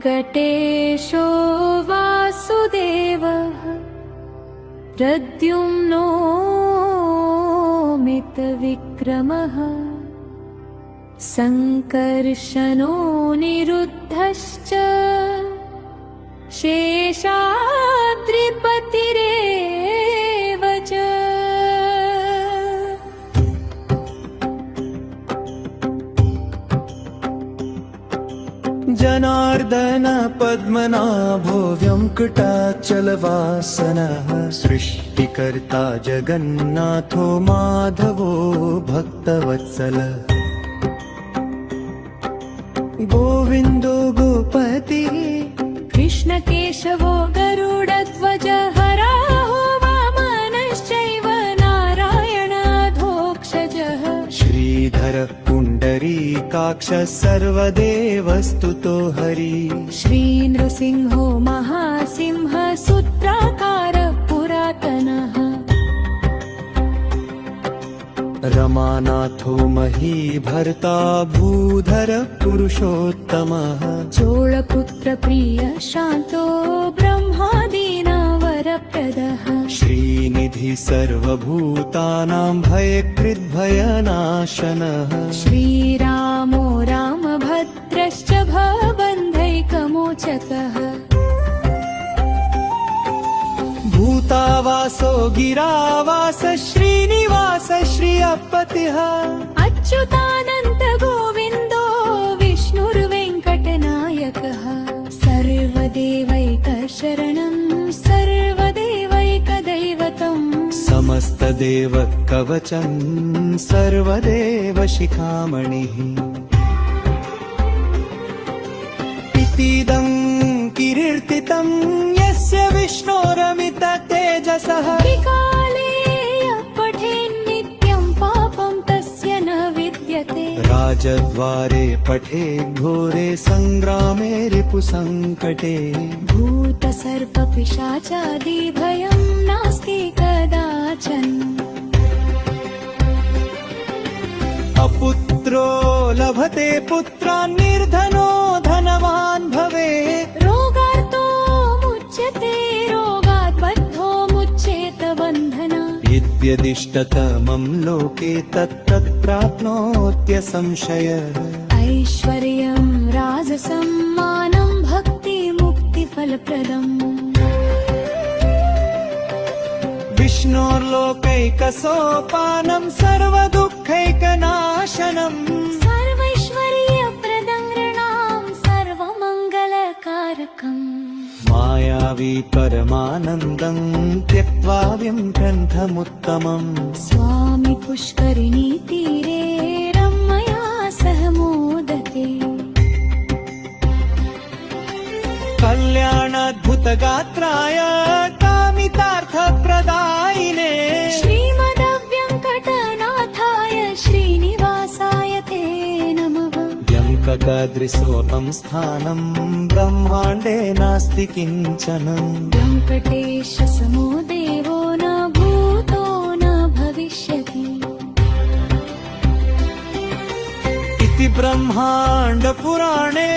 वेङ्कटेशो वासुदेवः प्रद्युम्नो मितविक्रमः सङ्कर्षणो निरुद्धश्च शेषाद्रिपतिरेव च। जनार्दन पद्मनाभो वेङ्कटाचलवासनः सृष्टिकर्ता जगन्नाथो माधवो भक्तवत्सलः गोविन्दो गोपतिः कृष्णकेशवो गरुडध्वज हराहो वामनश्चैव नारायणाधोक्षजः श्रीधर पुण्डरीकाक्ष सर्वदेवस्तुतो हरि श्रीनृसिंहो महासिंह सूत्राकार पुरातनः रमानाथो महीभर्ता भूधर पुरुषोत्तमः चोळपुत्र प्रिय शान्तो ब्रह्मादीनावरप्रदः श्रीनिधि सर्वभूतानां भयकृद्भयनाशनः श्रीरामो रामभद्रश्च भवबन्धैकमोचकः भूतावासो गिरावास श्रीनिवास श्रियपतिः अच्युतानन्त गोविन्दो विष्णुर्वेङ्कटनायकः सर्वदेवैकशरणं सर्वदेवैकदैवतम् समस्तदेवकवचं सर्वदेवशिखामणिः इतीदं कीर्तितं यस्य विष्णोरमिततेजसः विकाले यः पठेन्नित्यं पापं तस्य न विद्यते राजद्वारे पठे घोरे सङ्ग्रामे रिपुसङ्कटे भूतसर्पपिशाचादिभयं नास्ति कदाचन अपुत्रो लभते पुत्रान् निर्धनो धनवान् भवेत् रोगार्तो मुच्यते रोगात् बद्धो मुच्येत बन्धनात् यद्यदिष्टतमं लोके तत्तत् प्राप्नोत्यसंशयः ऐश्वर्यं राजसं मानं भक्तिमुक्तिफलप्रदम् विष्णोर्लोकैकसोपानं सर्वदुःखैकनाशनम् सर्वैश्वर्यप्रदं नृणां सर्वमङ्गलकारकम् मायावी परमानन्दं त्यक्त्वा ग्रन्थमुत्तमम् स्वामी पुष्करिणी तीरे रमया सह मोदते कल्याणाद्भुतगात्राय कामितार्थप्रदायिने श्रीमद्वेङ्कटनाथाय श्रीनिवासाय ते नमः। व्यङ्कटाद्रिसोपं स्थानं ब्रह्माण्डे नास्ति किञ्चन वेङ्कटेश समो देवो न भूतो न भविष्यति इति ब्रह्माण्ड पुराणे